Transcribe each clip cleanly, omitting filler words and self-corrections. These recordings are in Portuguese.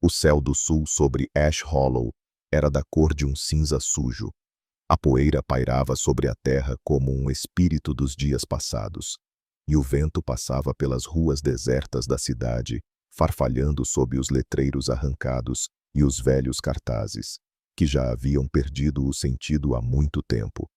O céu do sul sobre Ash Hollow era da cor de um cinza sujo. A poeira pairava sobre a terra como um espírito dos dias passados, e o vento passava pelas ruas desertas da cidade, farfalhando sob os letreiros arrancados e os velhos cartazes, que já haviam perdido o sentido há muito tempo.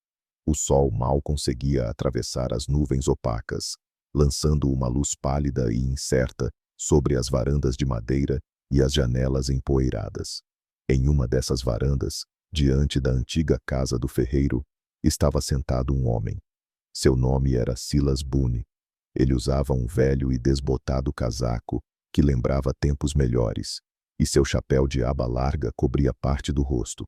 O sol mal conseguia atravessar as nuvens opacas, lançando uma luz pálida e incerta sobre as varandas de madeira e as janelas empoeiradas. Em uma dessas varandas, diante da antiga casa do ferreiro, estava sentado um homem. Seu nome era Silas Boone. Ele usava um velho e desbotado casaco que lembrava tempos melhores, e seu chapéu de aba larga cobria parte do rosto.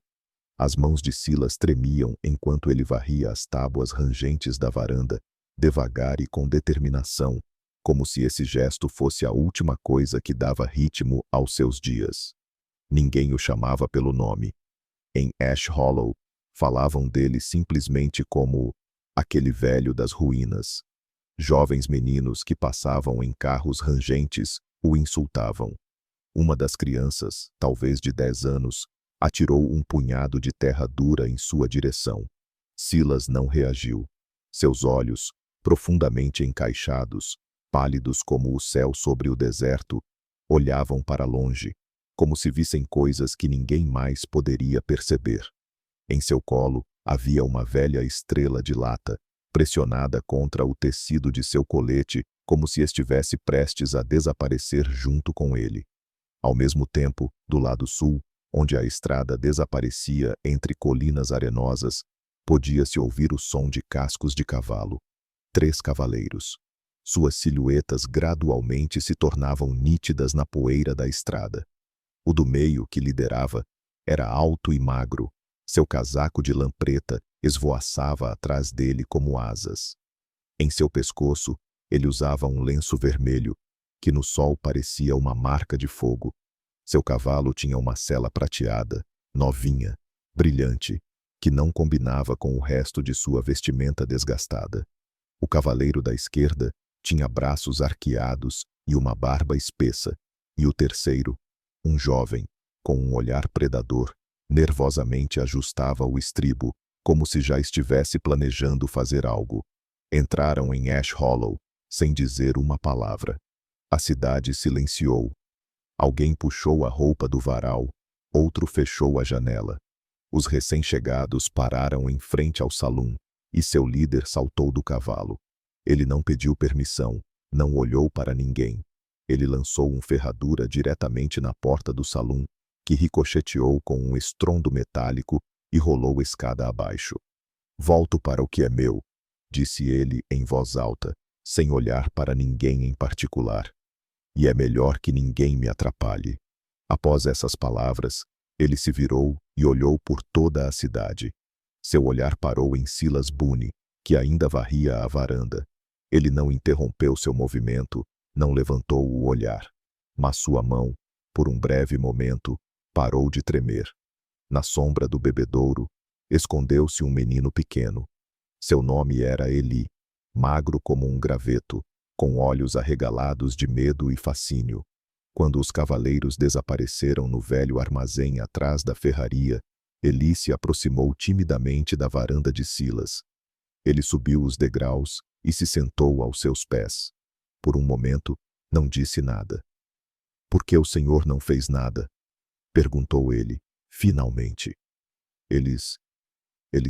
As mãos de Silas tremiam enquanto ele varria as tábuas rangentes da varanda, devagar e com determinação, como se esse gesto fosse a última coisa que dava ritmo aos seus dias. Ninguém o chamava pelo nome. Em Ash Hollow, falavam dele simplesmente como aquele velho das ruínas. Jovens meninos que passavam em carros rangentes o insultavam. Uma das crianças, talvez de 10 anos, atirou um punhado de terra dura em sua direção. Silas não reagiu. Seus olhos, profundamente encaixados, pálidos como o céu sobre o deserto, olhavam para longe, como se vissem coisas que ninguém mais poderia perceber. Em seu colo havia uma velha estrela de lata, pressionada contra o tecido de seu colete, como se estivesse prestes a desaparecer junto com ele. Ao mesmo tempo, do lado sul, onde a estrada desaparecia entre colinas arenosas, podia-se ouvir o som de cascos de cavalo. 3 cavaleiros. Suas silhuetas gradualmente se tornavam nítidas na poeira da estrada. O do meio, que liderava, era alto e magro. Seu casaco de lã preta esvoaçava atrás dele como asas. Em seu pescoço, ele usava um lenço vermelho, que no sol parecia uma marca de fogo. Seu cavalo tinha uma sela prateada, novinha, brilhante, que não combinava com o resto de sua vestimenta desgastada. O cavaleiro da esquerda tinha braços arqueados e uma barba espessa, e o terceiro, um jovem, com um olhar predador, nervosamente ajustava o estribo, como se já estivesse planejando fazer algo. Entraram em Ash Hollow, sem dizer uma palavra. A cidade silenciou. Alguém puxou a roupa do varal, outro fechou a janela. Os recém-chegados pararam em frente ao salão, e seu líder saltou do cavalo. Ele não pediu permissão, não olhou para ninguém. Ele lançou um ferradura diretamente na porta do salão, que ricocheteou com um estrondo metálico e rolou escada abaixo. "Volto para o que é meu", disse ele em voz alta, sem olhar para ninguém em particular. "E é melhor que ninguém me atrapalhe." Após essas palavras, ele se virou e olhou por toda a cidade. Seu olhar parou em Silas Boone, que ainda varria a varanda. Ele não interrompeu seu movimento, não levantou o olhar. Mas sua mão, por um breve momento, parou de tremer. Na sombra do bebedouro, escondeu-se um menino pequeno. Seu nome era Eli, magro como um graveto, com olhos arregalados de medo e fascínio. Quando os cavaleiros desapareceram no velho armazém atrás da ferraria, Eli se aproximou timidamente da varanda de Silas. Ele subiu os degraus e se sentou aos seus pés. Por um momento, não disse nada. "Por que o Senhor não fez nada?" perguntou ele, finalmente. Eles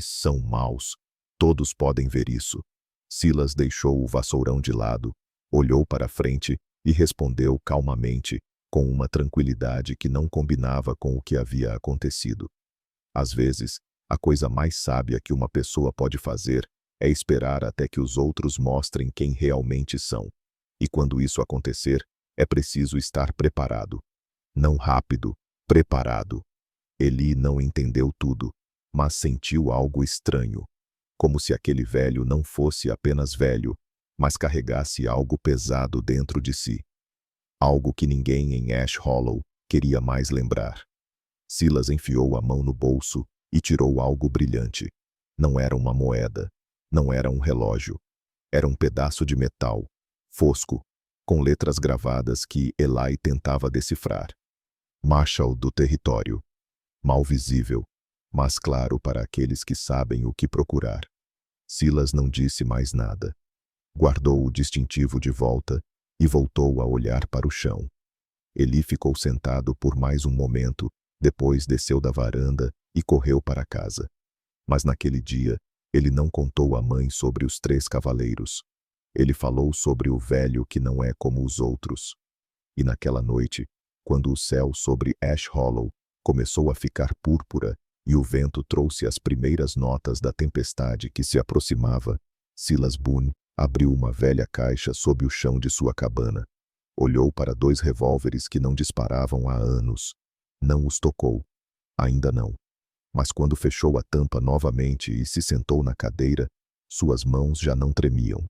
são maus. Todos podem ver isso." Silas deixou o vassourão de lado, olhou para frente e respondeu calmamente, com uma tranquilidade que não combinava com o que havia acontecido. Às vezes, a coisa mais sábia que uma pessoa pode fazer é esperar até que os outros mostrem quem realmente são. E quando isso acontecer, é preciso estar preparado. Não rápido, preparado. Eli não entendeu tudo, mas sentiu algo estranho. Como se aquele velho não fosse apenas velho, mas carregasse algo pesado dentro de si. Algo que ninguém em Ash Hollow queria mais lembrar. Silas enfiou a mão no bolso e tirou algo brilhante. Não era uma moeda, não era um relógio. Era um pedaço de metal, fosco, com letras gravadas que Eli tentava decifrar. Marshal do território. Mal visível, mas claro para aqueles que sabem o que procurar. Silas não disse mais nada. Guardou o distintivo de volta e voltou a olhar para o chão. Eli ficou sentado por mais um momento, depois desceu da varanda e correu para casa. Mas naquele dia, ele não contou à mãe sobre os 3 cavaleiros. Ele falou sobre o velho que não é como os outros. E naquela noite, quando o céu sobre Ash Hollow começou a ficar púrpura e o vento trouxe as primeiras notas da tempestade que se aproximava, Silas Boone abriu uma velha caixa sob o chão de sua cabana. Olhou para 2 revólveres que não disparavam há anos. Não os tocou. Ainda não. Mas quando fechou a tampa novamente e se sentou na cadeira, suas mãos já não tremiam.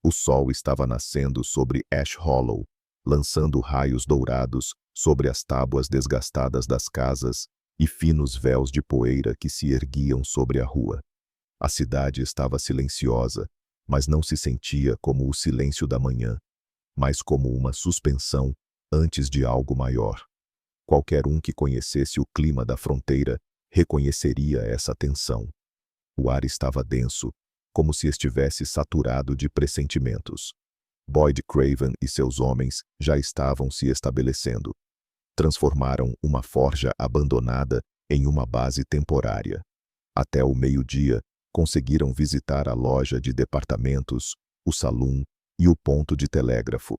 O sol estava nascendo sobre Ash Hollow, lançando raios dourados sobre as tábuas desgastadas das casas e finos véus de poeira que se erguiam sobre a rua. A cidade estava silenciosa, mas não se sentia como o silêncio da manhã, mas como uma suspensão antes de algo maior. Qualquer um que conhecesse o clima da fronteira reconheceria essa tensão. O ar estava denso, como se estivesse saturado de pressentimentos. Boyd Craven e seus homens já estavam se estabelecendo. Transformaram uma forja abandonada em uma base temporária. Até o meio-dia, conseguiram visitar a loja de departamentos, o salão e o ponto de telégrafo.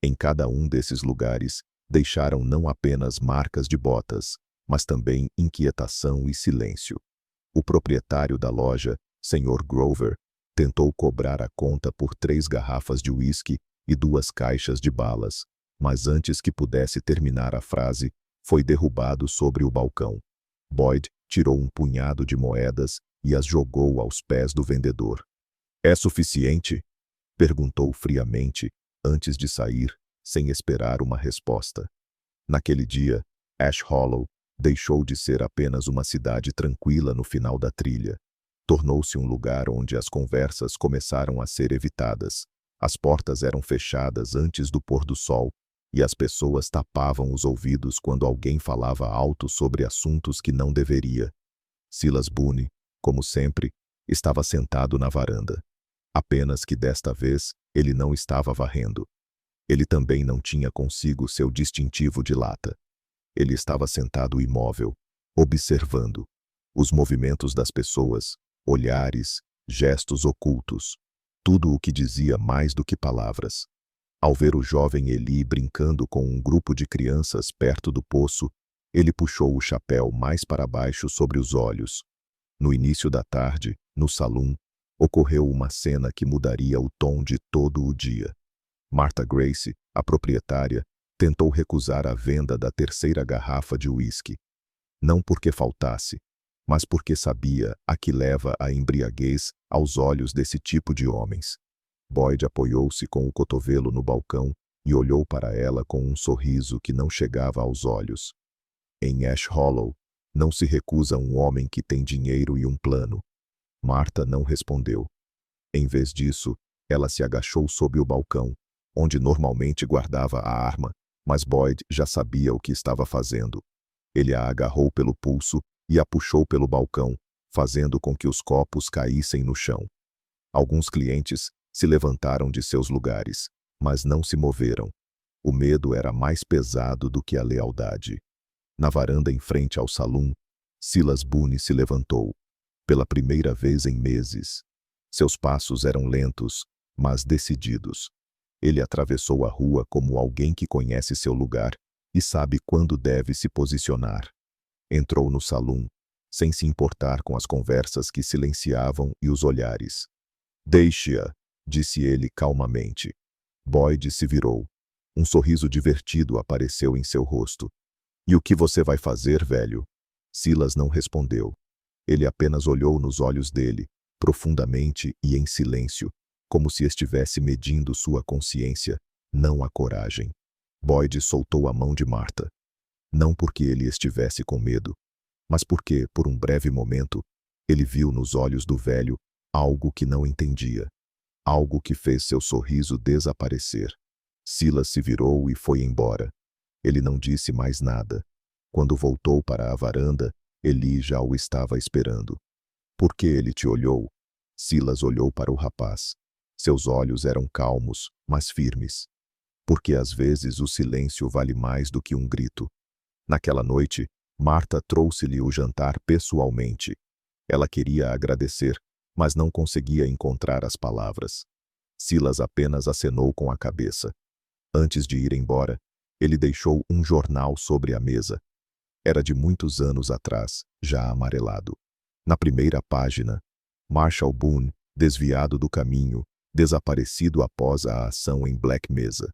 Em cada um desses lugares, deixaram não apenas marcas de botas, mas também inquietação e silêncio. O proprietário da loja, Sr. Grover, tentou cobrar a conta por 3 garrafas de uísque e 2 caixas de balas, mas antes que pudesse terminar a frase, foi derrubado sobre o balcão. Boyd tirou um punhado de moedas e as jogou aos pés do vendedor. "É suficiente?" perguntou friamente, antes de sair, sem esperar uma resposta. Naquele dia, Ash Hollow deixou de ser apenas uma cidade tranquila no final da trilha. Tornou-se um lugar onde as conversas começaram a ser evitadas. As portas eram fechadas antes do pôr do sol, e as pessoas tapavam os ouvidos quando alguém falava alto sobre assuntos que não deveria. Silas Boone, como sempre, estava sentado na varanda. Apenas que desta vez, ele não estava varrendo. Ele também não tinha consigo seu distintivo de lata. Ele estava sentado imóvel, observando os movimentos das pessoas, olhares, gestos ocultos, tudo o que dizia mais do que palavras. Ao ver o jovem Eli brincando com um grupo de crianças perto do poço, ele puxou o chapéu mais para baixo sobre os olhos. No início da tarde, no salão, ocorreu uma cena que mudaria o tom de todo o dia. Martha Grace, a proprietária, tentou recusar a venda da 3ª garrafa de uísque. Não porque faltasse, mas porque sabia a que leva a embriaguez aos olhos desse tipo de homens. Boyd apoiou-se com o cotovelo no balcão e olhou para ela com um sorriso que não chegava aos olhos. Em Ash Hollow, não se recusa um homem que tem dinheiro e um plano. Martha não respondeu. Em vez disso, ela se agachou sob o balcão, onde normalmente guardava a arma, mas Boyd já sabia o que estava fazendo. Ele a agarrou pelo pulso e a puxou pelo balcão, fazendo com que os copos caíssem no chão. Alguns clientes se levantaram de seus lugares, mas não se moveram. O medo era mais pesado do que a lealdade. Na varanda em frente ao salão, Silas Boone se levantou, pela primeira vez em meses. Seus passos eram lentos, mas decididos. Ele atravessou a rua como alguém que conhece seu lugar e sabe quando deve se posicionar. Entrou no salão, sem se importar com as conversas que silenciavam e os olhares. "Deixe-a", disse ele calmamente. Boyd se virou. Um sorriso divertido apareceu em seu rosto. "E o que você vai fazer, velho?" Silas não respondeu. Ele apenas olhou nos olhos dele, profundamente e em silêncio, como se estivesse medindo sua consciência, não a coragem. Boyd soltou a mão de Martha. Não porque ele estivesse com medo, mas porque, por um breve momento, ele viu nos olhos do velho algo que não entendia. Algo que fez seu sorriso desaparecer. Silas se virou e foi embora. Ele não disse mais nada. Quando voltou para a varanda, Eli já o estava esperando. Por que ele te olhou? Silas olhou para o rapaz. Seus olhos eram calmos, mas firmes. Porque às vezes o silêncio vale mais do que um grito. Naquela noite, Marta trouxe-lhe o jantar pessoalmente. Ela queria agradecer, mas não conseguia encontrar as palavras. Silas apenas acenou com a cabeça. Antes de ir embora, ele deixou um jornal sobre a mesa. Era de muitos anos atrás, já amarelado. Na primeira página, Marshall Boone, desviado do caminho, desaparecido após a ação em Black Mesa.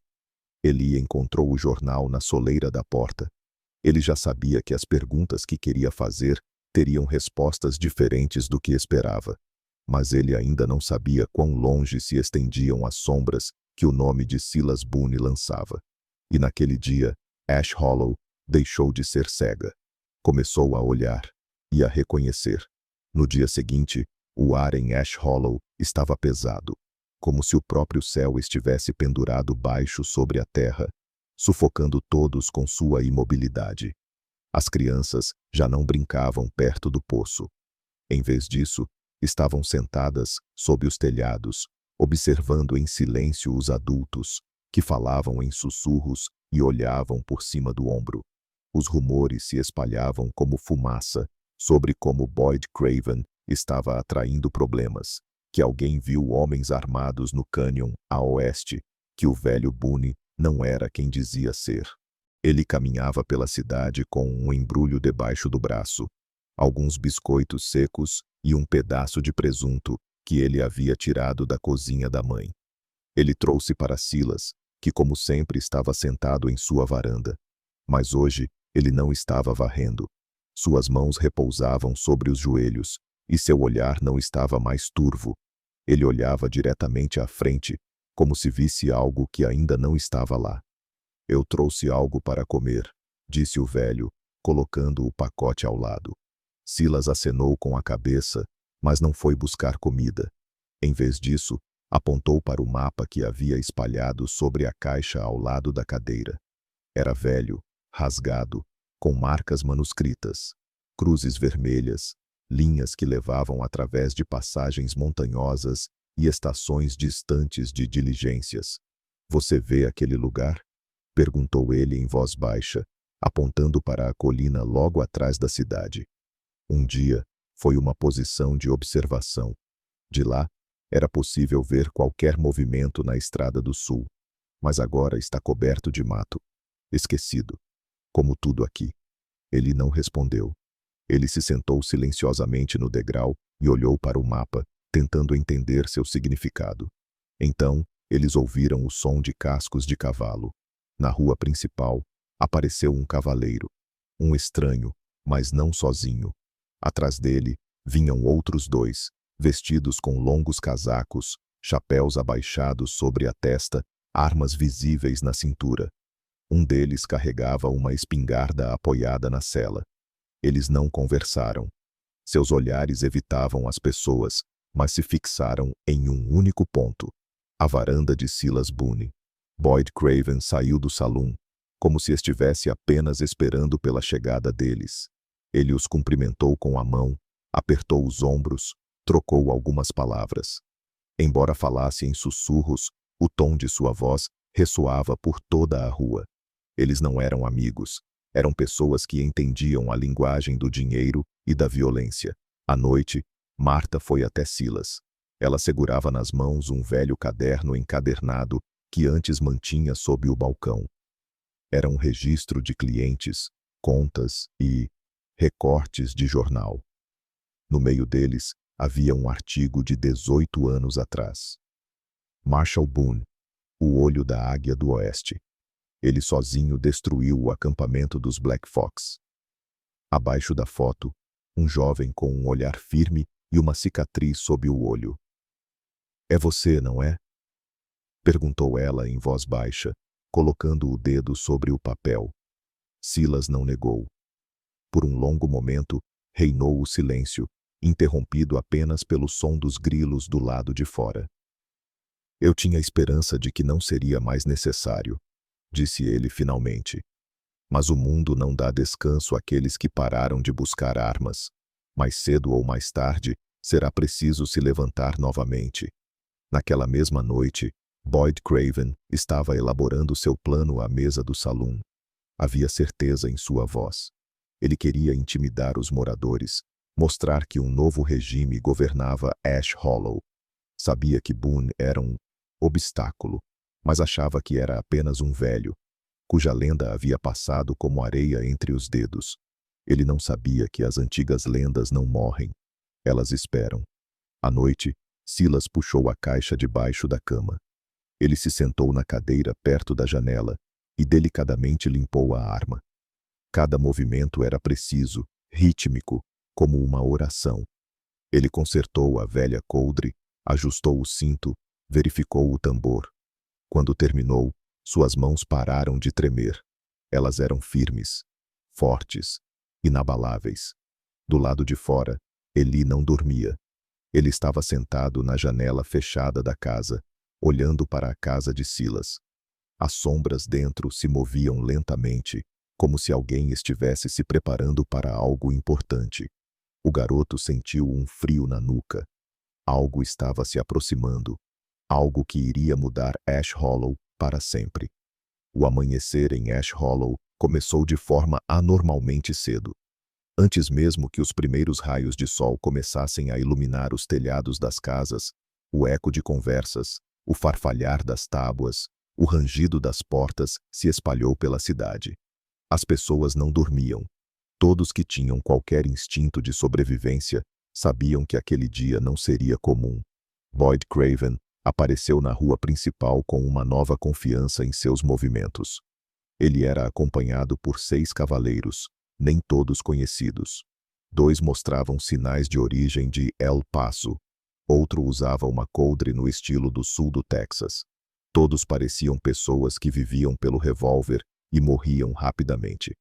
Eli encontrou o jornal na soleira da porta. Ele já sabia que as perguntas que queria fazer teriam respostas diferentes do que esperava. Mas ele ainda não sabia quão longe se estendiam as sombras que o nome de Silas Boone lançava. E naquele dia, Ash Hollow deixou de ser cega. Começou a olhar e a reconhecer. No dia seguinte, o ar em Ash Hollow estava pesado, como se o próprio céu estivesse pendurado baixo sobre a terra, sufocando todos com sua imobilidade. As crianças já não brincavam perto do poço. Em vez disso, estavam sentadas sob os telhados, observando em silêncio os adultos, que falavam em sussurros e olhavam por cima do ombro. Os rumores se espalhavam como fumaça sobre como Boyd Craven estava atraindo problemas, que alguém viu homens armados no cânion a oeste, que o velho Boone não era quem dizia ser. Ele caminhava pela cidade com um embrulho debaixo do braço, alguns biscoitos secos e um pedaço de presunto que ele havia tirado da cozinha da mãe. Ele trouxe para Silas, que como sempre estava sentado em sua varanda. Mas hoje ele não estava varrendo. Suas mãos repousavam sobre os joelhos, e seu olhar não estava mais turvo. Ele olhava diretamente à frente, como se visse algo que ainda não estava lá. Eu trouxe algo para comer, disse o velho, colocando o pacote ao lado. Silas acenou com a cabeça, mas não foi buscar comida. Em vez disso, apontou para o mapa que havia espalhado sobre a caixa ao lado da cadeira. Era velho, rasgado, com marcas manuscritas, cruzes vermelhas, linhas que levavam através de passagens montanhosas e estações distantes de diligências. Você vê aquele lugar? Perguntou ele em voz baixa, apontando para a colina logo atrás da cidade. Um dia, foi uma posição de observação. De lá, era possível ver qualquer movimento na estrada do sul, mas agora está coberto de mato. Esquecido. Como tudo aqui. Ele não respondeu. Ele se sentou silenciosamente no degrau e olhou para o mapa, tentando entender seu significado. Então, eles ouviram o som de cascos de cavalo. Na rua principal, apareceu um cavaleiro. Um estranho, mas não sozinho. Atrás dele, vinham outros dois, vestidos com longos casacos, chapéus abaixados sobre a testa, armas visíveis na cintura. Um deles carregava uma espingarda apoiada na sela. Eles não conversaram. Seus olhares evitavam as pessoas, mas se fixaram em um único ponto: a varanda de Silas Boone. Boyd Craven saiu do salão, como se estivesse apenas esperando pela chegada deles. Ele os cumprimentou com a mão, apertou os ombros, trocou algumas palavras. Embora falasse em sussurros, o tom de sua voz ressoava por toda a rua. Eles não eram amigos, eram pessoas que entendiam a linguagem do dinheiro e da violência. À noite, Marta foi até Silas. Ela segurava nas mãos um velho caderno encadernado que antes mantinha sob o balcão. Era um registro de clientes, contas e recortes de jornal. No meio deles, havia um artigo de 18 anos atrás. Marshall Boone, o olho da águia do oeste. Ele sozinho destruiu o acampamento dos Black Fox. Abaixo da foto, um jovem com um olhar firme e uma cicatriz sob o olho. É você, não é? Perguntou ela em voz baixa, colocando o dedo sobre o papel. Silas não negou. Por um longo momento, reinou o silêncio, interrompido apenas pelo som dos grilos do lado de fora. Eu tinha esperança de que não seria mais necessário, disse ele finalmente. Mas o mundo não dá descanso àqueles que pararam de buscar armas. Mais cedo ou mais tarde, será preciso se levantar novamente. Naquela mesma noite, Boyd Craven estava elaborando seu plano à mesa do salão. Havia certeza em sua voz. Ele queria intimidar os moradores, mostrar que um novo regime governava Ash Hollow. Sabia que Boone era um obstáculo, mas achava que era apenas um velho, cuja lenda havia passado como areia entre os dedos. Ele não sabia que as antigas lendas não morrem. Elas esperam. À noite, Silas puxou a caixa debaixo da cama. Ele se sentou na cadeira perto da janela e delicadamente limpou a arma. Cada movimento era preciso, rítmico, como uma oração. Ele consertou a velha coldre, ajustou o cinto, verificou o tambor. Quando terminou, suas mãos pararam de tremer. Elas eram firmes, fortes, inabaláveis. Do lado de fora, Eli não dormia. Ele estava sentado na janela fechada da casa, olhando para a casa de Silas. As sombras dentro se moviam lentamente, como se alguém estivesse se preparando para algo importante. O garoto sentiu um frio na nuca. Algo estava se aproximando. Algo que iria mudar Ash Hollow para sempre. O amanhecer em Ash Hollow começou de forma anormalmente cedo. Antes mesmo que os primeiros raios de sol começassem a iluminar os telhados das casas, o eco de conversas, o farfalhar das tábuas, o rangido das portas se espalhou pela cidade. As pessoas não dormiam. Todos que tinham qualquer instinto de sobrevivência sabiam que aquele dia não seria comum. Boyd Craven apareceu na rua principal com uma nova confiança em seus movimentos. Ele era acompanhado por 6 cavaleiros, nem todos conhecidos. 2 mostravam sinais de origem de El Paso. Outro usava uma coldre no estilo do sul do Texas. Todos pareciam pessoas que viviam pelo revólver e morriam rapidamente.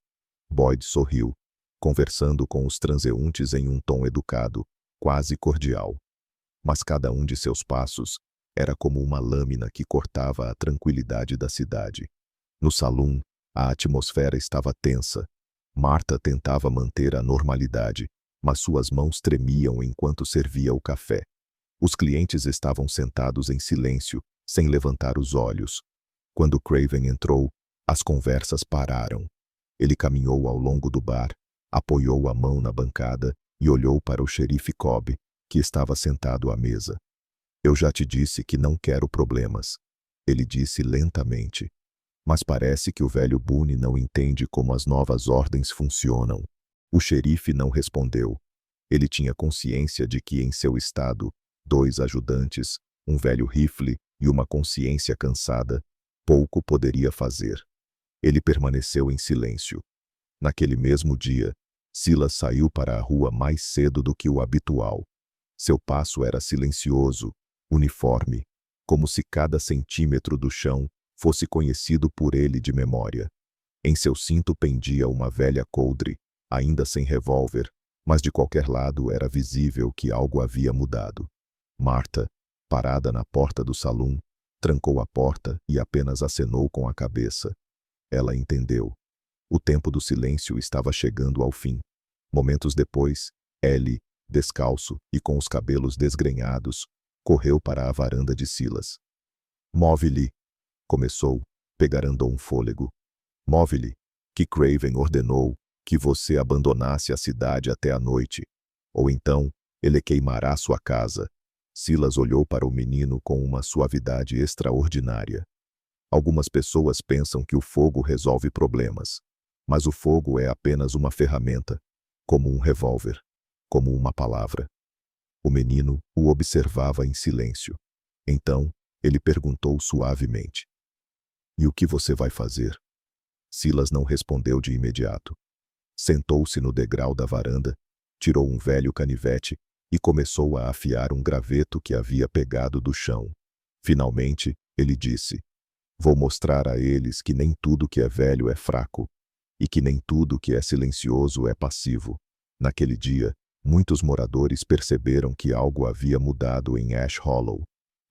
Boyd sorriu, conversando com os transeuntes em um tom educado, quase cordial. Mas cada um de seus passos era como uma lâmina que cortava a tranquilidade da cidade. No salão, a atmosfera estava tensa. Marta tentava manter a normalidade, mas suas mãos tremiam enquanto servia o café. Os clientes estavam sentados em silêncio, sem levantar os olhos. Quando Craven entrou, as conversas pararam. Ele caminhou ao longo do bar, apoiou a mão na bancada e olhou para o xerife Cobb, que estava sentado à mesa. Eu já te disse que não quero problemas, ele disse lentamente. Mas parece que o velho Boone não entende como as novas ordens funcionam. O xerife não respondeu. Ele tinha consciência de que em seu estado, 2 ajudantes, um velho rifle e uma consciência cansada, pouco poderia fazer. Ele permaneceu em silêncio. Naquele mesmo dia, Silas saiu para a rua mais cedo do que o habitual. Seu passo era silencioso, uniforme, como se cada centímetro do chão fosse conhecido por ele de memória. Em seu cinto pendia uma velha coldre, ainda sem revólver, mas de qualquer lado era visível que algo havia mudado. Marta, parada na porta do salão, trancou a porta e apenas acenou com a cabeça. Ela entendeu. O tempo do silêncio estava chegando ao fim. Momentos depois, Ellie, descalço e com os cabelos desgrenhados, correu para a varanda de Silas. Move-lhe, começou, pegarandou um fôlego. Move-lhe, que Craven ordenou que você abandonasse a cidade até a noite, ou então ele queimará sua casa. Silas olhou para o menino com uma suavidade extraordinária. Algumas pessoas pensam que o fogo resolve problemas, mas o fogo é apenas uma ferramenta, como um revólver, como uma palavra. O menino o observava em silêncio. Então, ele perguntou suavemente: "E o que você vai fazer?" Silas não respondeu de imediato. Sentou-se no degrau da varanda, tirou um velho canivete e começou a afiar um graveto que havia pegado do chão. Finalmente, ele disse: "Vou mostrar a eles que nem tudo que é velho é fraco, e que nem tudo que é silencioso é passivo." Naquele dia, muitos moradores perceberam que algo havia mudado em Ash Hollow.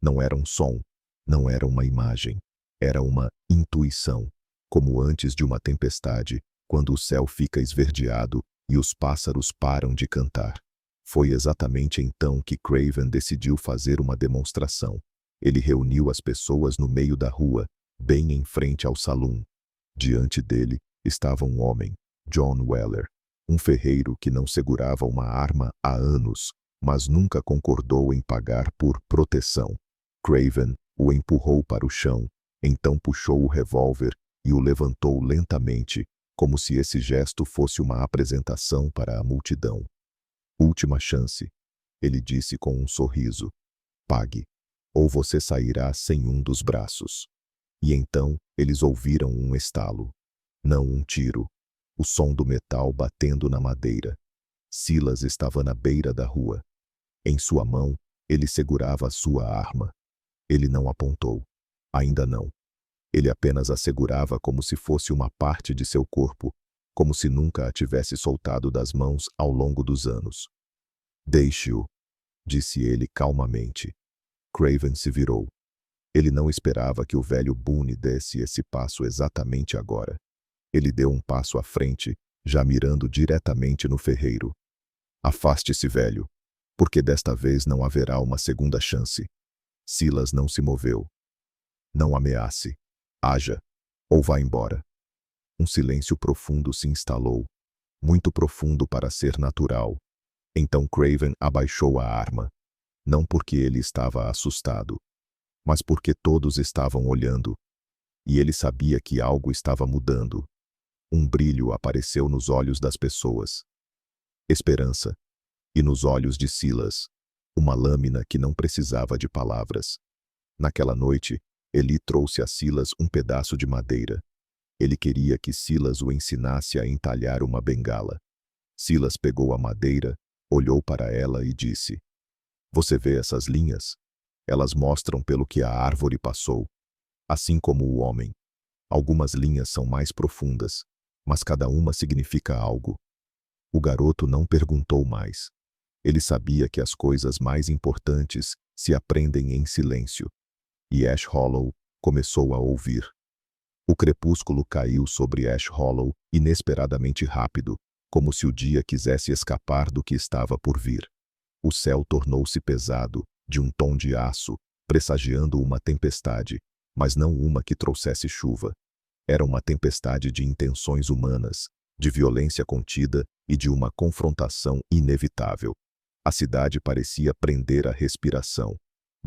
Não era um som, não era uma imagem, era uma intuição. como antes de uma tempestade, quando o céu fica esverdeado e os pássaros param de cantar. Foi exatamente então que Craven decidiu fazer uma demonstração. Ele reuniu as pessoas no meio da rua, bem em frente ao salão. Diante dele estava um homem, John Weller, um ferreiro que não segurava uma arma há anos, mas nunca concordou em pagar por proteção. Craven o empurrou para o chão, então puxou o revólver e o levantou lentamente, como se esse gesto fosse uma apresentação para a multidão. Última chance, ele disse com um sorriso. Pague, ou você sairá sem um dos braços. E então eles ouviram um estalo. Não um tiro. O som do metal batendo na madeira. Silas estava na beira da rua. Em sua mão, ele segurava a sua arma. Ele não apontou. Ainda não. Ele apenas a segurava como se fosse uma parte de seu corpo, como se nunca a tivesse soltado das mãos ao longo dos anos. Deixe-o, disse ele calmamente. Craven se virou. Ele não esperava que o velho Boone desse esse passo exatamente agora. Ele deu um passo à frente, já mirando diretamente no ferreiro. Afaste-se, velho, porque desta vez não haverá uma segunda chance. Silas não se moveu. Não ameace. Haja, ou vá embora. Um silêncio profundo se instalou, muito profundo para ser natural. Então Craven abaixou a arma, não porque ele estava assustado, mas porque todos estavam olhando, e ele sabia que algo estava mudando. Um brilho apareceu nos olhos das pessoas. Esperança. E nos olhos de Silas, uma lâmina que não precisava de palavras. Naquela noite, Eli trouxe a Silas um pedaço de madeira. Ele queria que Silas o ensinasse a entalhar uma bengala. Silas pegou a madeira, olhou para ela e disse: Você vê essas linhas? Elas mostram pelo que a árvore passou, assim como o homem. Algumas linhas são mais profundas, mas cada uma significa algo. O garoto não perguntou mais. Ele sabia que as coisas mais importantes se aprendem em silêncio. E Ash Hollow começou a ouvir. O crepúsculo caiu sobre Ash Hollow inesperadamente rápido, como se o dia quisesse escapar do que estava por vir. O céu tornou-se pesado, de um tom de aço, pressagiando uma tempestade, mas não uma que trouxesse chuva. Era uma tempestade de intenções humanas, de violência contida e de uma confrontação inevitável. A cidade parecia prender a respiração.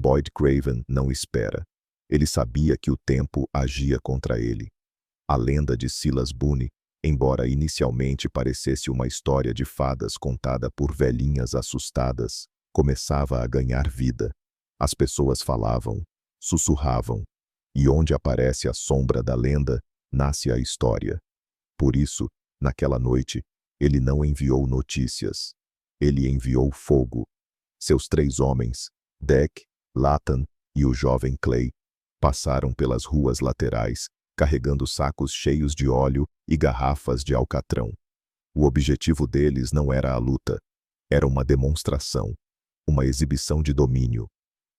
Boyd Craven não espera. Ele sabia que o tempo agia contra ele. A lenda de Silas Boone, embora inicialmente parecesse uma história de fadas contada por velhinhas assustadas, começava a ganhar vida. As pessoas falavam, sussurravam, e onde aparece a sombra da lenda, nasce a história. Por isso, naquela noite, ele não enviou notícias. Ele enviou fogo. Seus 3 homens, Deck, Lathan e o jovem Clay, passaram pelas ruas laterais, carregando sacos cheios de óleo e garrafas de alcatrão. O objetivo deles não era a luta, era uma demonstração, uma exibição de domínio.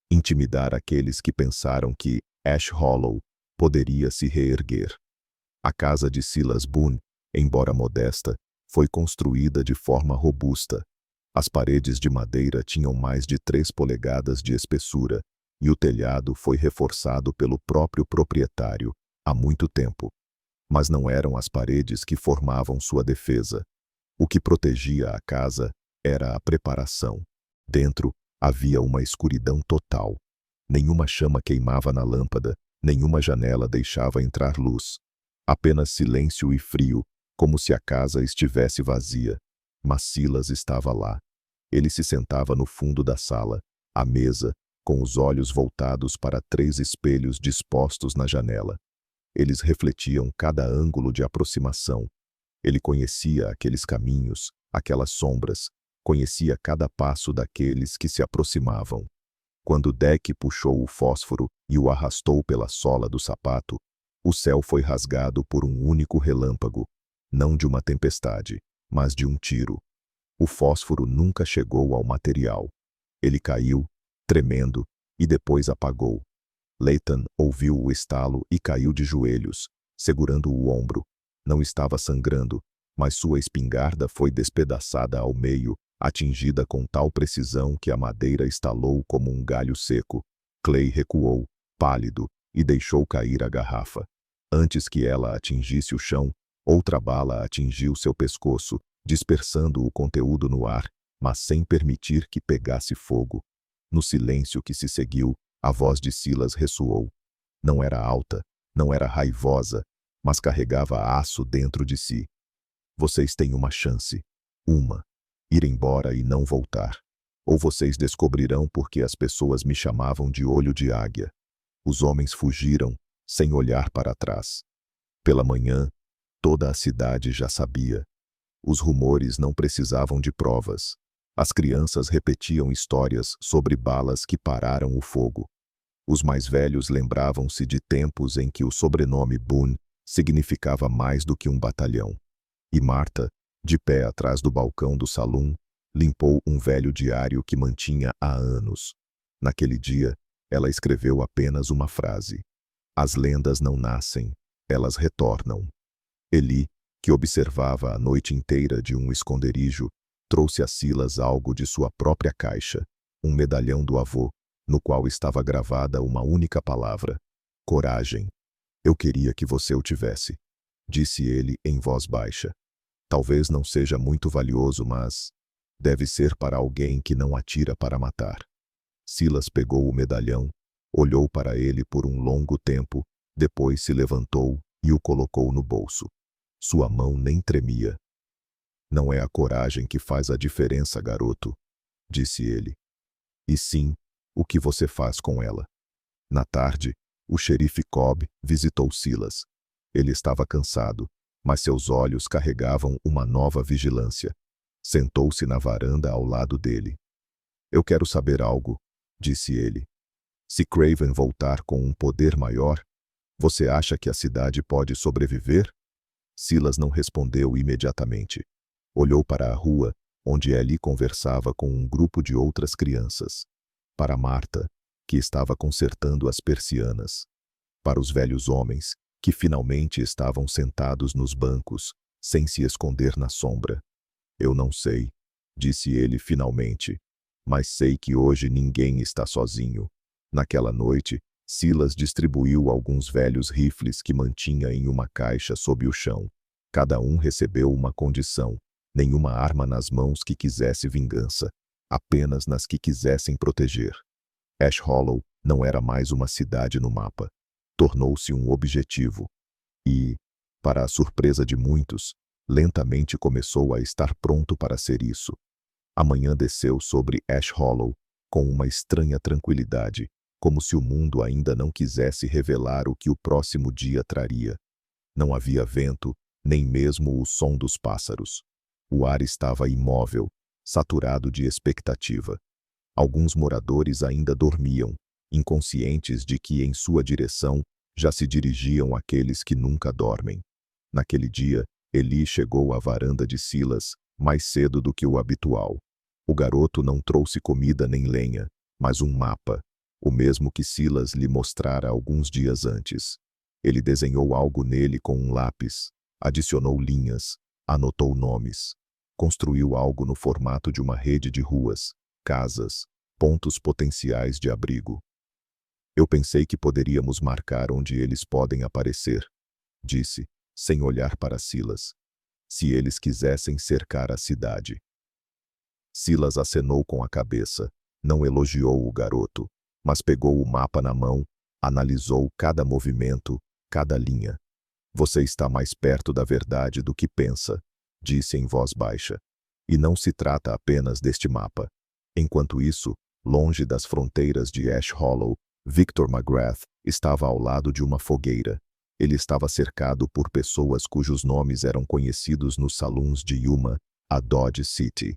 Intimidar aqueles que pensaram que Ash Hollow poderia se reerguer. A casa de Silas Boone, embora modesta, foi construída de forma robusta. As paredes de madeira tinham mais de 3 polegadas de espessura, e o telhado foi reforçado pelo próprio proprietário, há muito tempo. Mas não eram as paredes que formavam sua defesa. O que protegia a casa era a preparação. Dentro havia uma escuridão total. Nenhuma chama queimava na lâmpada, nenhuma janela deixava entrar luz. Apenas silêncio e frio, como se a casa estivesse vazia. Mas Silas estava lá. Ele se sentava no fundo da sala, à mesa, com os olhos voltados para 3 espelhos dispostos na janela. Eles refletiam cada ângulo de aproximação. Ele conhecia aqueles caminhos, aquelas sombras, conhecia cada passo daqueles que se aproximavam. Quando Deck puxou o fósforo e o arrastou pela sola do sapato, o céu foi rasgado por um único relâmpago, não de uma tempestade, mas de um tiro. O fósforo nunca chegou ao material. Ele caiu, tremendo, e depois apagou. Lathan ouviu o estalo e caiu de joelhos, segurando o ombro. Não estava sangrando, mas sua espingarda foi despedaçada ao meio, atingida com tal precisão que a madeira estalou como um galho seco. Clay recuou, pálido, e deixou cair a garrafa. Antes que ela atingisse o chão, outra bala atingiu seu pescoço, dispersando o conteúdo no ar, mas sem permitir que pegasse fogo. No silêncio que se seguiu, a voz de Silas ressoou. Não era alta, não era raivosa, mas carregava aço dentro de si. Vocês têm uma chance. Uma. Ir embora e não voltar. Ou vocês descobrirão por que as pessoas me chamavam de olho de águia. Os homens fugiram, sem olhar para trás. Pela manhã, toda a cidade já sabia. Os rumores não precisavam de provas. As crianças repetiam histórias sobre balas que pararam o fogo. Os mais velhos lembravam-se de tempos em que o sobrenome Boone significava mais do que um batalhão. E Marta, de pé atrás do balcão do salão, limpou um velho diário que mantinha há anos. Naquele dia, ela escreveu apenas uma frase. As lendas não nascem, elas retornam. Eli, que observava a noite inteira de um esconderijo, trouxe a Silas algo de sua própria caixa, um medalhão do avô, no qual estava gravada uma única palavra: coragem. Eu queria que você o tivesse, disse ele em voz baixa. Talvez não seja muito valioso, mas deve ser para alguém que não atira para matar. Silas pegou o medalhão, olhou para ele por um longo tempo, depois se levantou e o colocou no bolso. Sua mão nem tremia. Não é a coragem que faz a diferença, garoto, disse ele. E sim, o que você faz com ela. Na tarde, o xerife Cobb visitou Silas. Ele estava cansado, mas seus olhos carregavam uma nova vigilância. Sentou-se na varanda ao lado dele. Eu quero saber algo, disse ele. Se Craven voltar com um poder maior, você acha que a cidade pode sobreviver? Silas não respondeu imediatamente. Olhou para a rua, onde Ellie conversava com um grupo de outras crianças. Para Marta, que estava consertando as persianas. Para os velhos homens, que finalmente estavam sentados nos bancos, sem se esconder na sombra. Eu não sei, disse ele finalmente, mas sei que hoje ninguém está sozinho. Naquela noite, Silas distribuiu alguns velhos rifles que mantinha em uma caixa sob o chão. Cada um recebeu uma condição: nenhuma arma nas mãos que quisesse vingança, apenas nas que quisessem proteger. Ash Hollow não era mais uma cidade no mapa. Tornou-se um objetivo. E, para a surpresa de muitos, lentamente começou a estar pronto para ser isso. A manhã desceu sobre Ash Hollow com uma estranha tranquilidade, como se o mundo ainda não quisesse revelar o que o próximo dia traria. Não havia vento, nem mesmo o som dos pássaros. O ar estava imóvel, saturado de expectativa. Alguns moradores ainda dormiam, inconscientes de que em sua direção já se dirigiam aqueles que nunca dormem. Naquele dia, Eli chegou à varanda de Silas mais cedo do que o habitual. O garoto não trouxe comida nem lenha, mas um mapa, o mesmo que Silas lhe mostrara alguns dias antes. Ele desenhou algo nele com um lápis, adicionou linhas, anotou nomes. Construiu algo no formato de uma rede de ruas, casas, pontos potenciais de abrigo. Eu pensei que poderíamos marcar onde eles podem aparecer, disse, sem olhar para Silas. Se eles quisessem cercar a cidade. Silas acenou com a cabeça, não elogiou o garoto, mas pegou o mapa na mão, analisou cada movimento, cada linha. Você está mais perto da verdade do que pensa, disse em voz baixa. E não se trata apenas deste mapa. Enquanto isso, longe das fronteiras de Ash Hollow, Victor McGrath estava ao lado de uma fogueira. Ele estava cercado por pessoas cujos nomes eram conhecidos nos salões de Yuma, a Dodge City.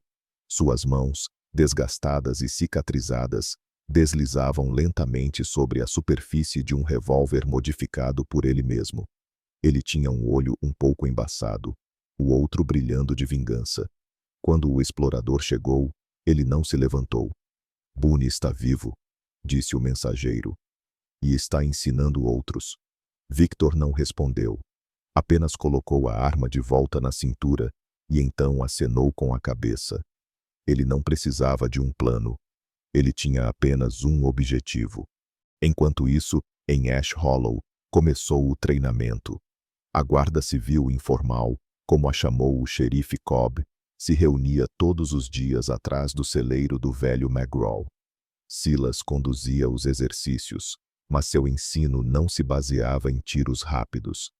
Suas mãos, desgastadas e cicatrizadas, deslizavam lentamente sobre a superfície de um revólver modificado por ele mesmo. Ele tinha um olho um pouco embaçado, o outro brilhando de vingança. Quando o explorador chegou, ele não se levantou. Boone está vivo, disse o mensageiro. E está ensinando outros. Victor não respondeu. Apenas colocou a arma de volta na cintura e então acenou com a cabeça. Ele não precisava de um plano. Ele tinha apenas um objetivo. Enquanto isso, em Ash Hollow, começou o treinamento. A Guarda Civil Informal, como a chamou o xerife Cobb, se reunia todos os dias atrás do celeiro do velho McGraw. Silas conduzia os exercícios, mas seu ensino não se baseava em tiros rápidos.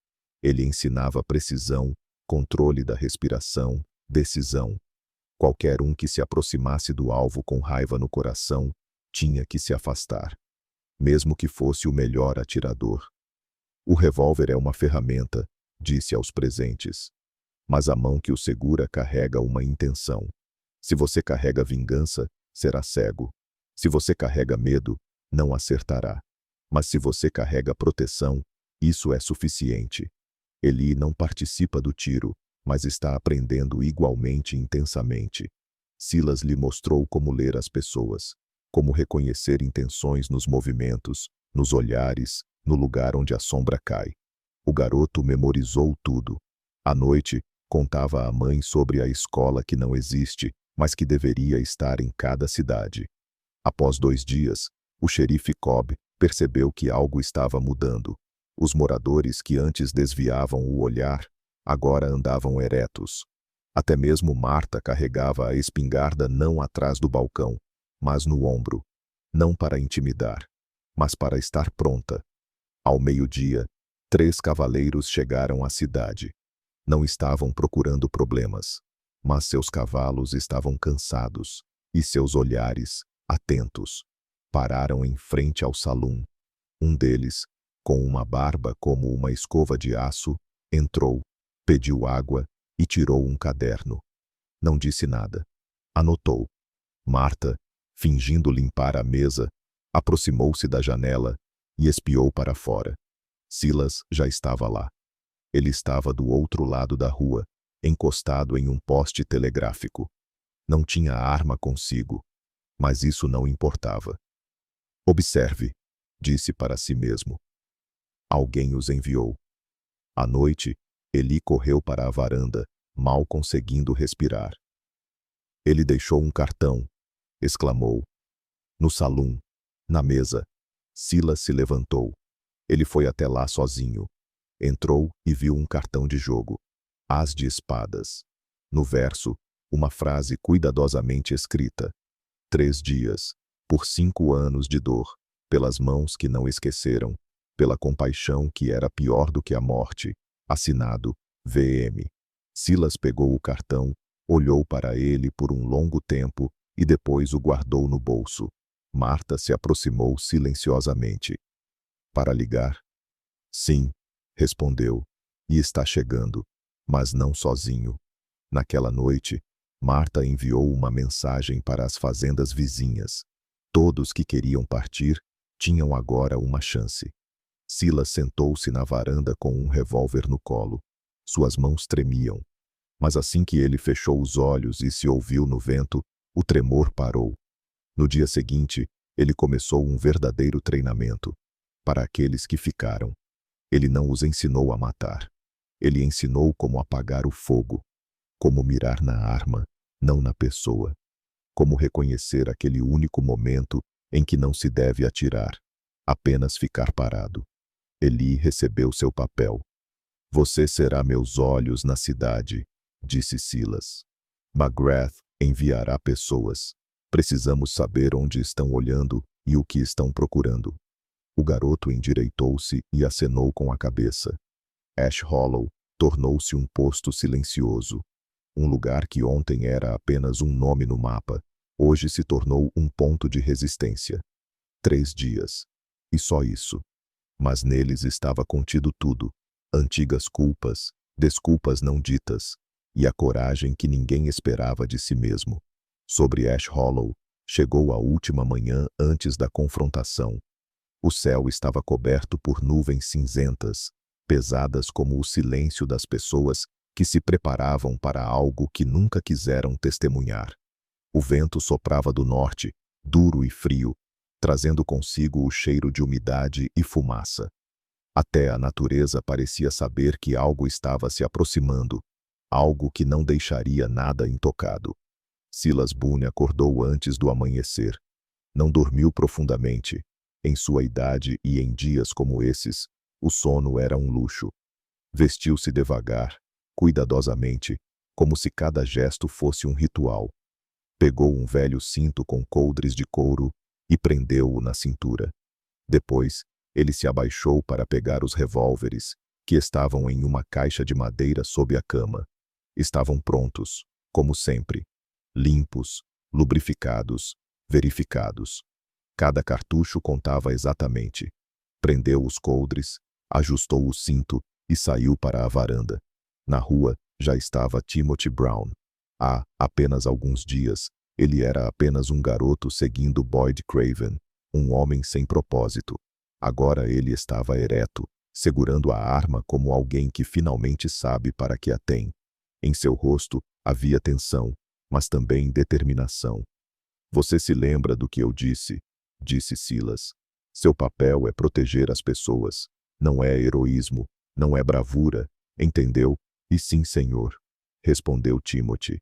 Ele ensinava precisão, controle da respiração, decisão. Qualquer um que se aproximasse do alvo com raiva no coração tinha que se afastar, mesmo que fosse o melhor atirador. O revólver é uma ferramenta, disse aos presentes, mas a mão que o segura carrega uma intenção. Se você carrega vingança, será cego. Se você carrega medo, não acertará. Mas se você carrega proteção, isso é suficiente. Eli não participa do tiro, mas está aprendendo igualmente intensamente. Silas lhe mostrou como ler as pessoas, como reconhecer intenções nos movimentos, nos olhares, no lugar onde a sombra cai. O garoto memorizou tudo. À noite, contava à mãe sobre a escola que não existe, mas que deveria estar em cada cidade. Após 2 dias, o xerife Cobb percebeu que algo estava mudando. Os moradores que antes desviavam o olhar, agora andavam eretos. Até mesmo Marta carregava a espingarda não atrás do balcão, mas no ombro. Não para intimidar, mas para estar pronta. Ao meio-dia, 3 cavaleiros chegaram à cidade. Não estavam procurando problemas, mas seus cavalos estavam cansados, e seus olhares, atentos, pararam em frente ao salão. Um deles, com uma barba como uma escova de aço, entrou, pediu água e tirou um caderno. Não disse nada. Anotou. Marta, fingindo limpar a mesa, aproximou-se da janela e espiou para fora. Silas já estava lá. Ele estava do outro lado da rua, encostado em um poste telegráfico. Não tinha arma consigo, mas isso não importava. Observe, disse para si mesmo. Alguém os enviou. À noite, Eli correu para a varanda, mal conseguindo respirar. Ele deixou um cartão, exclamou. No salão, na mesa. Silas se levantou. Ele foi até lá sozinho. Entrou e viu um cartão de jogo. As de espadas. No verso, uma frase cuidadosamente escrita. 3 dias, por 5 anos de dor, pelas mãos que não esqueceram, pela compaixão que era pior do que a morte. Assinado, VM. Silas pegou o cartão, olhou para ele por um longo tempo e depois o guardou no bolso. Marta se aproximou silenciosamente. Para ligar? Sim, respondeu. E está chegando, mas não sozinho. Naquela noite, Marta enviou uma mensagem para as fazendas vizinhas. Todos que queriam partir tinham agora uma chance. Silas sentou-se na varanda com um revólver no colo. Suas mãos tremiam. Mas assim que ele fechou os olhos e se ouviu no vento, o tremor parou. No dia seguinte, ele começou um verdadeiro treinamento. Para aqueles que ficaram. Ele não os ensinou a matar. Ele ensinou como apagar o fogo. Como mirar na arma, não na pessoa. Como reconhecer aquele único momento em que não se deve atirar. Apenas ficar parado. Eli recebeu seu papel. Você será meus olhos na cidade, disse Silas. McGrath enviará pessoas. Precisamos saber onde estão olhando e o que estão procurando. O garoto endireitou-se e acenou com a cabeça. Ash Hollow tornou-se um posto silencioso. Um lugar que ontem era apenas um nome no mapa, hoje se tornou um ponto de resistência. 3 dias. E só isso. Mas neles estava contido tudo. Antigas culpas, desculpas não ditas, e a coragem que ninguém esperava de si mesmo. Sobre Ash Hollow, chegou a última manhã antes da confrontação. O céu estava coberto por nuvens cinzentas, pesadas como o silêncio das pessoas que se preparavam para algo que nunca quiseram testemunhar. O vento soprava do norte, duro e frio, trazendo consigo o cheiro de umidade e fumaça. Até a natureza parecia saber que algo estava se aproximando, algo que não deixaria nada intocado. Silas Boone acordou antes do amanhecer. Não dormiu profundamente. Em sua idade e em dias como esses, o sono era um luxo. Vestiu-se devagar, cuidadosamente, como se cada gesto fosse um ritual. Pegou um velho cinto com coldres de couro e prendeu-o na cintura. Depois, ele se abaixou para pegar os revólveres, que estavam em uma caixa de madeira sob a cama. Estavam prontos, como sempre. Limpos, lubrificados, verificados. Cada cartucho contava exatamente. Prendeu os coldres, ajustou o cinto e saiu para a varanda. Na rua já estava Timothy Brown. Há apenas alguns dias, ele era apenas um garoto seguindo Boyd Craven, um homem sem propósito. Agora ele estava ereto, segurando a arma como alguém que finalmente sabe para que a tem. Em seu rosto havia tensão, mas também determinação. "Você se lembra do que eu disse?", disse Silas. "Seu papel é proteger as pessoas. Não é heroísmo, não é bravura, entendeu? E sim, senhor", respondeu Timothy.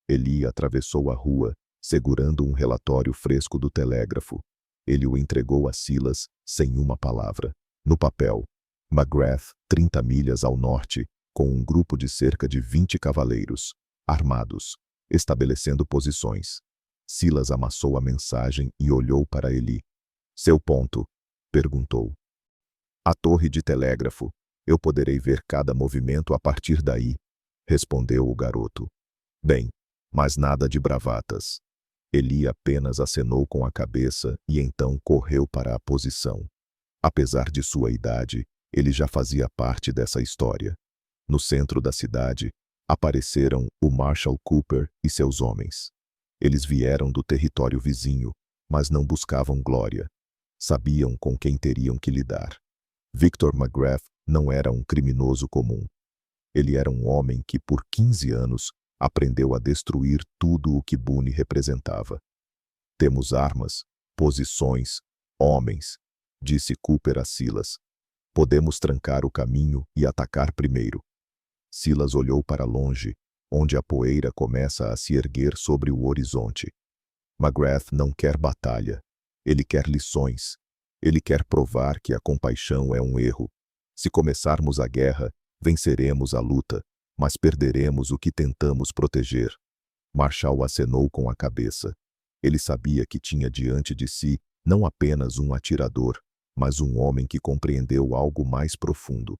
Eli atravessou a rua, segurando um relatório fresco do telégrafo. Ele o entregou a Silas sem uma palavra. No papel, McGrath, 30 milhas ao norte, com um grupo de cerca de 20 cavaleiros, armados, estabelecendo posições. Silas amassou a mensagem e olhou para Eli. "Seu ponto?", perguntou. "A torre de telégrafo. Eu poderei ver cada movimento a partir daí", respondeu o garoto. "Bem, mas nada de bravatas." Eli apenas acenou com a cabeça e então correu para a posição. Apesar de sua idade, ele já fazia parte dessa história. No centro da cidade, apareceram o Marshal Cooper e seus homens. Eles vieram do território vizinho, mas não buscavam glória. Sabiam com quem teriam que lidar. Victor McGrath não era um criminoso comum. Ele era um homem que, por 15 anos, aprendeu a destruir tudo o que Boone representava. "Temos armas, posições, homens", disse Cooper a Silas. "Podemos trancar o caminho e atacar primeiro." Silas olhou para longe, onde a poeira começa a se erguer sobre o horizonte. McGrath não quer batalha. Ele quer lições. Ele quer provar que a compaixão é um erro. Se começarmos a guerra, venceremos a luta, mas perderemos o que tentamos proteger. Marshall acenou com a cabeça. Ele sabia que tinha diante de si não apenas um atirador, mas um homem que compreendeu algo mais profundo.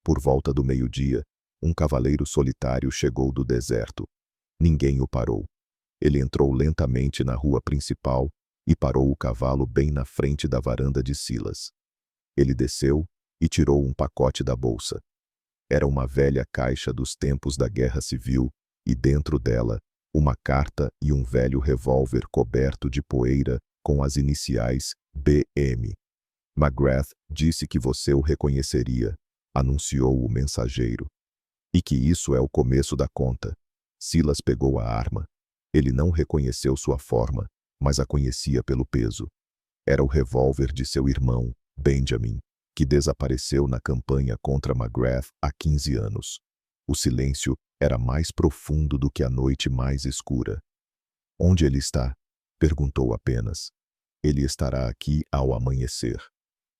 Por volta do meio-dia, um cavaleiro solitário chegou do deserto. Ninguém o parou. Ele entrou lentamente na rua principal e parou o cavalo bem na frente da varanda de Silas. Ele desceu e tirou um pacote da bolsa. Era uma velha caixa dos tempos da Guerra Civil e dentro dela, uma carta e um velho revólver coberto de poeira com as iniciais BM. "McGrath disse que você o reconheceria", anunciou o mensageiro. "E que isso é o começo da conta." Silas pegou a arma. Ele não reconheceu sua forma, mas a conhecia pelo peso. Era o revólver de seu irmão, Benjamin, que desapareceu na campanha contra McGrath há 15 anos. O silêncio era mais profundo do que a noite mais escura. "Onde ele está?", perguntou apenas. "Ele estará aqui ao amanhecer."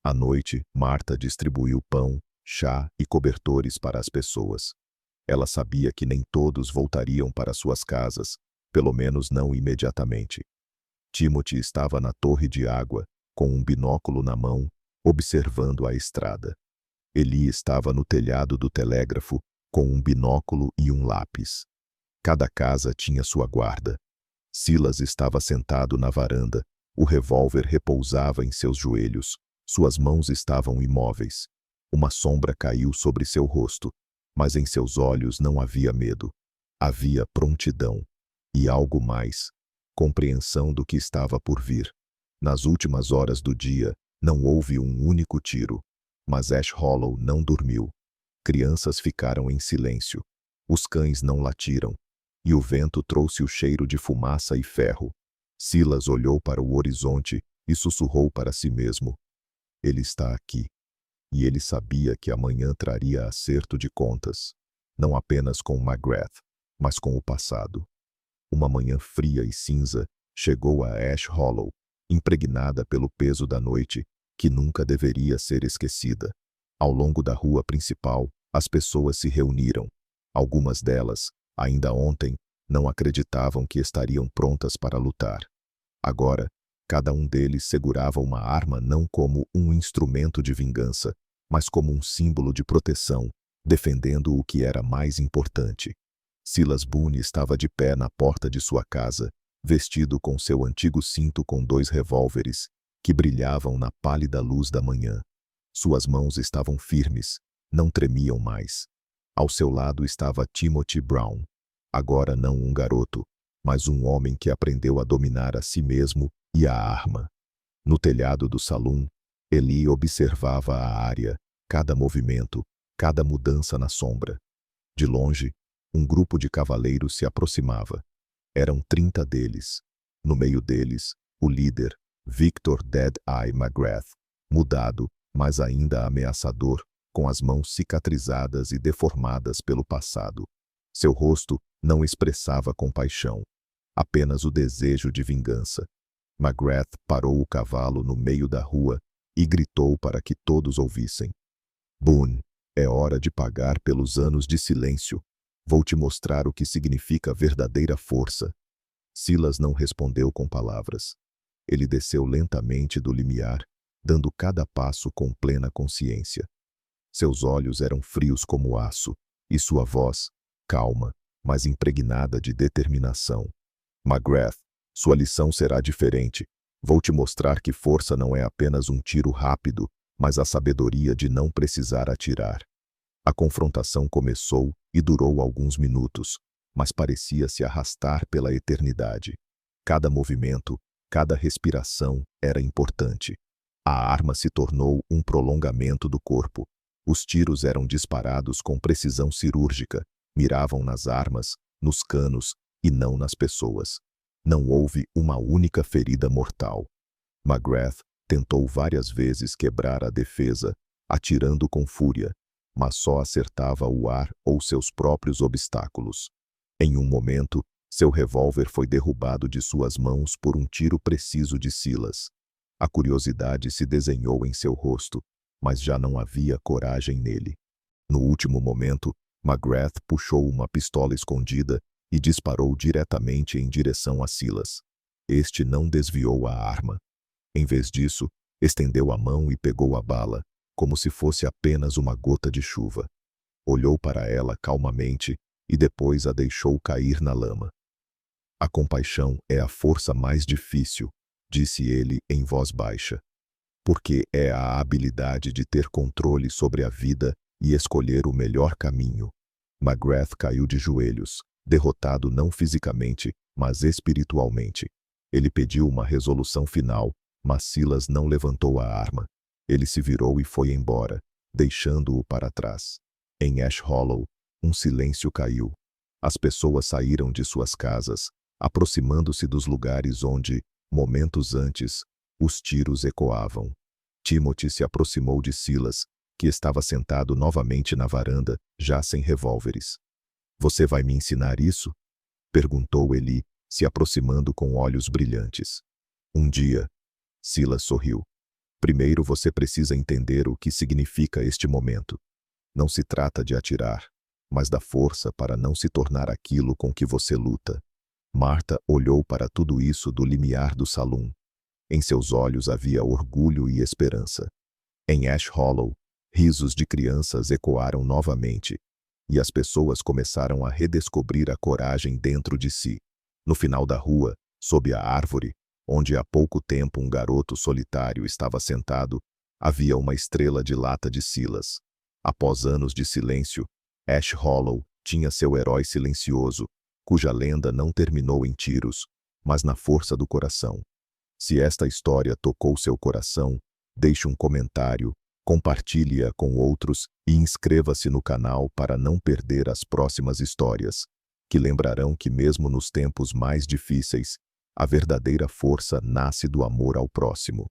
À noite, Marta distribuiu pão, chá e cobertores para as pessoas. Ela sabia que nem todos voltariam para suas casas, pelo menos não imediatamente. Timothy estava na torre de água, com um binóculo na mão, observando a estrada. Eli estava no telhado do telégrafo, com um binóculo e um lápis. Cada casa tinha sua guarda. Silas estava sentado na varanda, o revólver repousava em seus joelhos, suas mãos estavam imóveis. Uma sombra caiu sobre seu rosto, mas em seus olhos não havia medo. Havia prontidão. E algo mais, compreensão do que estava por vir. Nas últimas horas do dia, não houve um único tiro, mas Ash Hollow não dormiu. Crianças ficaram em silêncio. Os cães não latiram. E o vento trouxe o cheiro de fumaça e ferro. Silas olhou para o horizonte e sussurrou para si mesmo: "Ele está aqui." e ele sabia que amanhã traria acerto de contas, não apenas com McGrath, mas com o passado. Uma manhã fria e cinza chegou a Ash Hollow, impregnada pelo peso da noite, que nunca deveria ser esquecida. Ao longo da rua principal, as pessoas se reuniram. Algumas delas, ainda ontem, não acreditavam que estariam prontas para lutar. Agora, cada um deles segurava uma arma não como um instrumento de vingança, mas como um símbolo de proteção, defendendo o que era mais importante. Silas Boone estava de pé na porta de sua casa, vestido com seu antigo cinto com 2 revólveres, que brilhavam na pálida luz da manhã. Suas mãos estavam firmes, não tremiam mais. Ao seu lado estava Timothy Brown, agora não um garoto, mas um homem que aprendeu a dominar a si mesmo e a arma. No telhado do salão, Eli observava a área, cada movimento, cada mudança na sombra. De longe, um grupo de cavaleiros se aproximava. Eram 30 deles. No meio deles, o líder, Victor Dead-Eye McGrath, mudado, mas ainda ameaçador, com as mãos cicatrizadas e deformadas pelo passado. Seu rosto não expressava compaixão, apenas o desejo de vingança. McGrath parou o cavalo no meio da rua e gritou para que todos ouvissem. Boone, é hora de pagar pelos anos de silêncio. Vou te mostrar o que significa verdadeira força. Silas não respondeu com palavras. Ele desceu lentamente do limiar, dando cada passo com plena consciência. Seus olhos eram frios como aço, e sua voz, calma, mas impregnada de determinação. McGrath, sua lição será diferente. Vou te mostrar que força não é apenas um tiro rápido, mas a sabedoria de não precisar atirar. A confrontação começou e durou alguns minutos, mas parecia se arrastar pela eternidade. Cada movimento, cada respiração era importante. A arma se tornou um prolongamento do corpo. Os tiros eram disparados com precisão cirúrgica, miravam nas armas, nos canos e não nas pessoas. Não houve uma única ferida mortal. McGrath tentou várias vezes quebrar a defesa, atirando com fúria, mas só acertava o ar ou seus próprios obstáculos. Em um momento, seu revólver foi derrubado de suas mãos por um tiro preciso de Silas. A curiosidade se desenhou em seu rosto, mas já não havia coragem nele. No último momento, McGrath puxou uma pistola escondida e disparou diretamente em direção a Silas. Este não desviou a arma. Em vez disso, estendeu a mão e pegou a bala, como se fosse apenas uma gota de chuva. Olhou para ela calmamente e depois a deixou cair na lama. A compaixão é a força mais difícil, disse ele em voz baixa, porque é a habilidade de ter controle sobre a vida e escolher o melhor caminho. McGrath caiu de joelhos, derrotado não fisicamente, mas espiritualmente. Ele pediu uma resolução final, mas Silas não levantou a arma. Ele se virou e foi embora, deixando-o para trás. Em Ash Hollow, um silêncio caiu. As pessoas saíram de suas casas, aproximando-se dos lugares onde, momentos antes, os tiros ecoavam. Timothy se aproximou de Silas, que estava sentado novamente na varanda, já sem revólveres. Você vai me ensinar isso? Perguntou Eli, se aproximando com olhos brilhantes. Um dia. Silas sorriu. Primeiro você precisa entender o que significa este momento. Não se trata de atirar, mas da força para não se tornar aquilo com que você luta. Martha olhou para tudo isso do limiar do salão. Em seus olhos havia orgulho e esperança. Em Ash Hollow, risos de crianças ecoaram novamente, e as pessoas começaram a redescobrir a coragem dentro de si. No final da rua, sob a árvore, onde há pouco tempo um garoto solitário estava sentado, havia uma estrela de lata de Silas. Após anos de silêncio, Ash Hollow tinha seu herói silencioso, cuja lenda não terminou em tiros, mas na força do coração. Se esta história tocou seu coração, deixe um comentário, compartilhe-a com outros e inscreva-se no canal para não perder as próximas histórias, que lembrarão que mesmo nos tempos mais difíceis, a verdadeira força nasce do amor ao próximo.